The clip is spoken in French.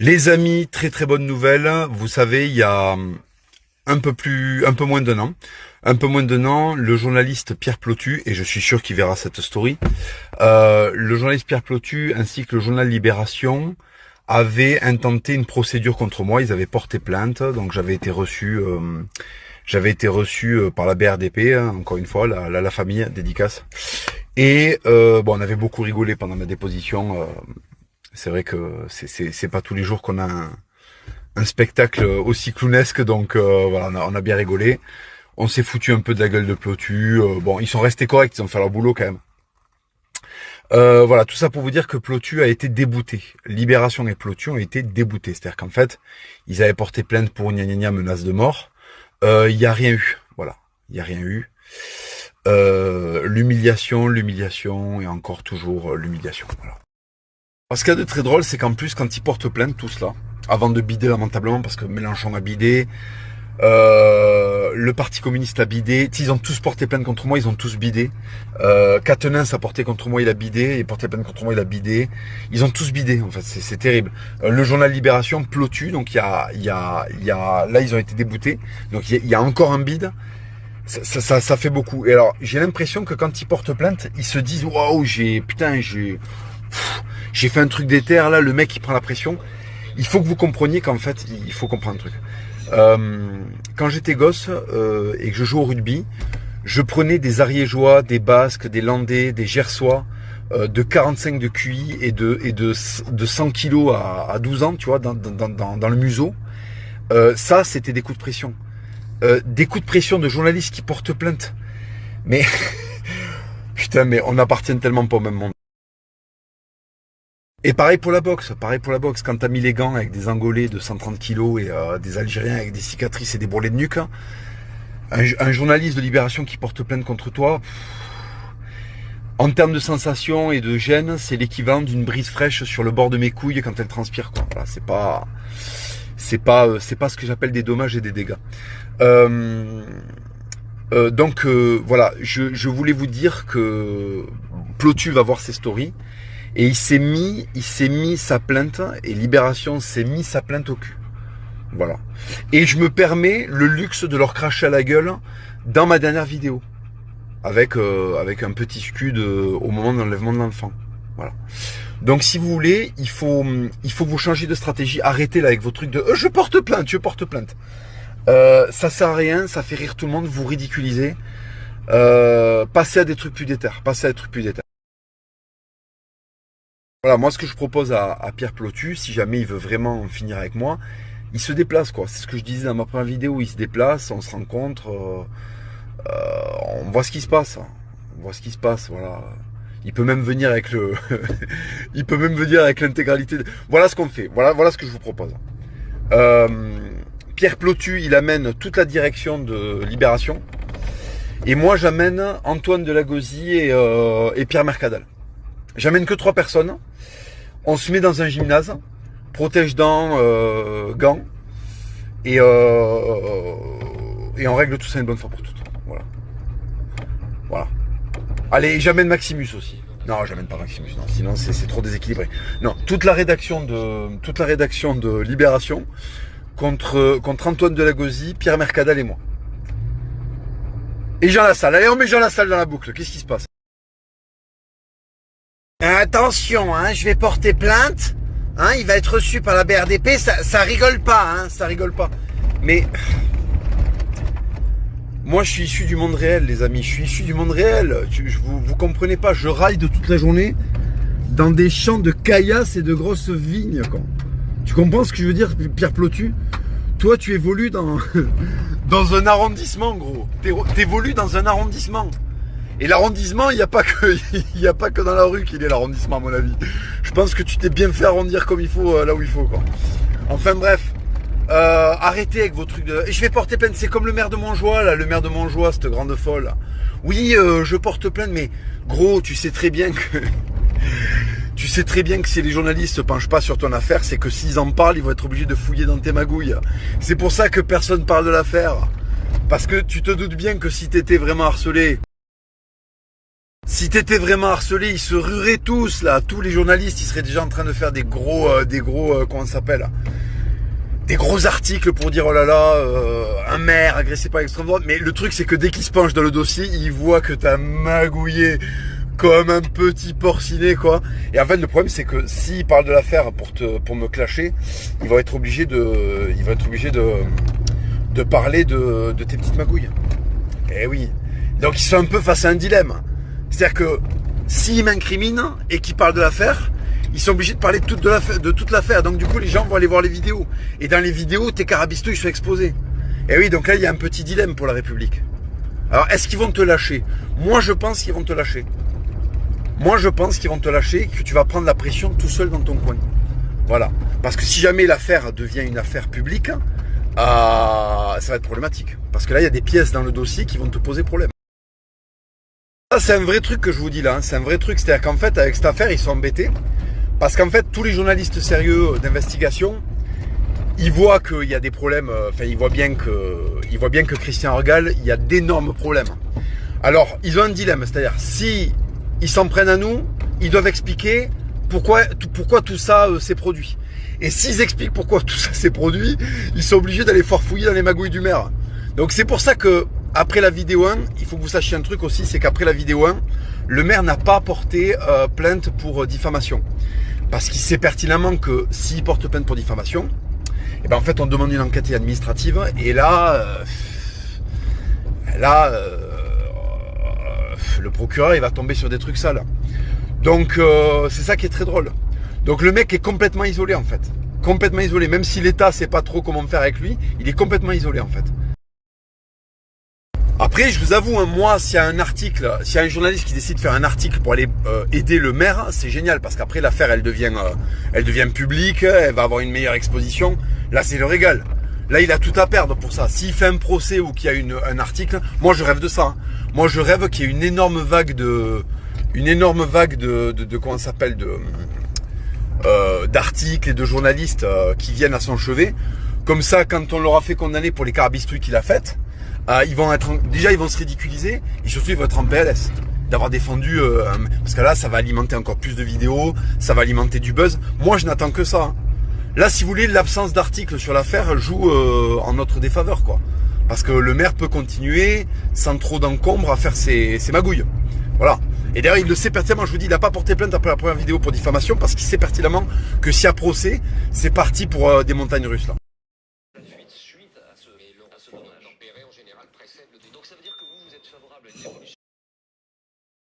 Les amis, très très bonne nouvelle. Vous savez, il y a un peu moins d'un an, le journaliste Pierre Plotu, et je suis sûr qu'il verra cette story, le journaliste Pierre Plotu ainsi que le journal Libération avaient intenté une procédure contre moi. Ils avaient porté plainte, donc j'avais été reçu par la BRDP, hein, encore une fois, la famille, dédicace. Et bon, on avait beaucoup rigolé pendant ma déposition. C'est vrai que c'est pas tous les jours qu'on a un spectacle aussi clownesque, donc voilà, on a bien rigolé. On s'est foutu un peu de la gueule de Plotu. Bon, ils sont restés corrects, ils ont fait leur boulot quand même. Voilà, tout ça pour vous dire que Plotu a été débouté. Libération et Plotu ont été déboutés. C'est-à-dire qu'en fait, ils avaient porté plainte pour gna gna gna, menace de mort. Il y a rien eu. Voilà, il y a rien eu. L'humiliation et encore toujours l'humiliation. Voilà. Ce qu'il y a de très drôle, c'est qu'en plus, quand ils portent plainte, tous là, avant de bider lamentablement, parce que Mélenchon a bidé, le Parti communiste a bidé, ils ont tous porté plainte contre moi, ils ont tous bidé. Quatennens a porté contre moi, il a bidé, il a porté plainte contre moi, il a bidé. Ils ont tous bidé, en fait, c'est terrible. Le journal Libération, Plotu, donc là, ils ont été déboutés, donc il y a encore un bide. Ça fait beaucoup. Et alors, j'ai l'impression que quand ils portent plainte, ils se disent, waouh, j'ai fait un truc d'éther, là, le mec il prend la pression. Il faut que vous compreniez qu'en fait, il faut comprendre un truc. Quand j'étais gosse et que je jouais au rugby, je prenais des Ariégeois, des Basques, des Landais, des Gersois de 45 de QI et de 100 kilos à 12 ans, tu vois, dans le museau. Ça, c'était des coups de pression. Des coups de pression de journalistes qui portent plainte. Mais, putain, mais on appartient tellement pas au même monde. Et pareil pour la boxe, quand t'as mis les gants avec des Angolais de 130 kilos et des Algériens avec des cicatrices et des bourrelets de nuque, un journaliste de Libération qui porte plainte contre toi, en termes de sensation et de gêne, c'est l'équivalent d'une brise fraîche sur le bord de mes couilles quand elles transpirent, quoi. Voilà, c'est pas ce que j'appelle des dommages et des dégâts. Donc voilà, je voulais vous dire que Plotu va voir ses stories. Et il s'est mis sa plainte, et Libération s'est mis sa plainte au cul. Voilà. Et je me permets le luxe de leur cracher à la gueule dans ma dernière vidéo. Avec un petit scud au moment de l'enlèvement de l'enfant. Voilà. Donc si vous voulez, il faut vous changer de stratégie. Arrêtez là avec vos trucs de je porte plainte. Ça sert à rien, ça fait rire tout le monde, vous ridiculisez. Passez à des trucs plus déter. Voilà, moi ce que je propose à Pierre Plotu, si jamais il veut vraiment en finir avec moi, il se déplace, quoi. C'est ce que je disais dans ma première vidéo, il se déplace, on se rencontre, on voit ce qui se passe. Voilà. Il peut même venir avec l'intégralité. Voilà ce qu'on fait, voilà ce que je vous propose. Pierre Plotu, il amène toute la direction de Libération. Et moi j'amène Antoine Delagozie et Pierre Mercadal. J'amène que 3 personnes. On se met dans un gymnase, protège-dents, gants, et on règle tout ça une bonne fois pour toutes. Voilà. Allez, j'amène Maximus aussi. Non, j'amène pas Maximus, non, sinon c'est trop déséquilibré. Non, toute la rédaction de Libération contre Antoine Delagozie, Pierre Mercadal et moi. Et Jean Lassalle. Allez, on met Jean Lassalle dans la boucle. Qu'est-ce qui se passe? Attention, hein, je vais porter plainte. Hein, il va être reçu par la BRDP. Ça rigole pas, hein, ça rigole pas. Mais moi, je suis issu du monde réel, les amis. Je suis issu du monde réel. Vous comprenez pas. Je raille de toute la journée dans des champs de caillasses et de grosses vignes, quoi. Tu comprends ce que je veux dire, Pierre Plotu? Toi, tu évolues dans un arrondissement, gros. T'évolues dans un arrondissement. Et l'arrondissement, il n'y a pas que dans la rue qu'il est l'arrondissement, à mon avis. Je pense que tu t'es bien fait arrondir comme il faut, là où il faut, quoi. Enfin bref, arrêtez avec vos trucs de... Et je vais porter plainte, c'est comme le maire de Montjoie, là, cette grande folle. Là. Oui, je porte plainte, mais gros, tu sais très bien que si les journalistes se penchent pas sur ton affaire, c'est que s'ils en parlent, ils vont être obligés de fouiller dans tes magouilles. C'est pour ça que personne parle de l'affaire. Parce que tu te doutes bien que si t'étais vraiment harcelé... Si t'étais vraiment harcelé, ils se rueraient tous là, tous les journalistes, ils seraient déjà en train de faire des gros, comment ça s'appelle, des gros articles pour dire oh là là, un maire agressé par l'extrême droite. Mais le truc c'est que dès qu'ils se penchent dans le dossier, ils voient que t'as magouillé comme un petit porcinet quoi. Et en fait le problème c'est que s'ils parlent de l'affaire pour me clasher, ils vont être obligés de parler de tes petites magouilles. Eh oui. Donc ils sont un peu face à un dilemme. C'est-à-dire que s'ils m'incriminent et qu'ils parlent de l'affaire, ils sont obligés de parler de toute l'affaire. Donc du coup, les gens vont aller voir les vidéos. Et dans les vidéos, tes carabistous, ils sont exposés. Et oui, donc là, il y a un petit dilemme pour la République. Alors, est-ce qu'ils vont te lâcher? Moi, je pense qu'ils vont te lâcher. Moi, je pense qu'ils vont te lâcher, que tu vas prendre la pression tout seul dans ton coin. Voilà. Parce que si jamais l'affaire devient une affaire publique, ça va être problématique. Parce que là, il y a des pièces dans le dossier qui vont te poser problème. Ça, c'est un vrai truc que je vous dis là, c'est un vrai truc, c'est-à-dire qu'en fait, avec cette affaire, ils sont embêtés, parce qu'en fait, tous les journalistes sérieux d'investigation, ils voient qu'il y a des problèmes, enfin, ils voient bien que Christian Orgal, il y a d'énormes problèmes. Alors, ils ont un dilemme, c'est-à-dire, si ils s'en prennent à nous, ils doivent expliquer pourquoi tout ça s'est produit. Et s'ils expliquent pourquoi tout ça s'est produit, ils sont obligés d'aller farfouiller dans les magouilles du maire. Donc c'est pour ça que après la vidéo 1, il faut que vous sachiez un truc aussi, c'est qu'après la vidéo 1, le maire n'a pas porté plainte pour diffamation. Parce qu'il sait pertinemment que s'il porte plainte pour diffamation, et ben en fait on demande une enquête administrative et là, le procureur il va tomber sur des trucs sales. Donc c'est ça qui est très drôle. Donc le mec est complètement isolé en fait. Complètement isolé, même si l'État sait pas trop comment faire avec lui, il est complètement isolé en fait. Après, je vous avoue, hein, moi, s'il y a un journaliste qui décide de faire un article pour aller aider le maire, c'est génial parce qu'après l'affaire, elle devient publique, elle va avoir une meilleure exposition. Là, c'est le régal. Là, il a tout à perdre pour ça. S'il fait un procès ou qu'il y a un article, moi, je rêve de ça. Hein. Moi, je rêve qu'il y ait une énorme vague de comment ça s'appelle, d'articles et de journalistes qui viennent à son chevet. Comme ça, quand on l'aura fait condamner pour les carabistouilles qu'il a faites. Ils vont se ridiculiser et surtout ils vont être en PLS d'avoir défendu parce que là ça va alimenter encore plus de vidéos, ça va alimenter du buzz. Moi je n'attends que ça. Là si vous voulez l'absence d'articles sur l'affaire joue en notre défaveur quoi. Parce que le maire peut continuer sans trop d'encombre à faire ses magouilles. Voilà. Et d'ailleurs il le sait pertinemment, je vous dis, il n'a pas porté plainte après la première vidéo pour diffamation parce qu'il sait pertinemment que s'il y a procès, c'est parti pour des montagnes russes là.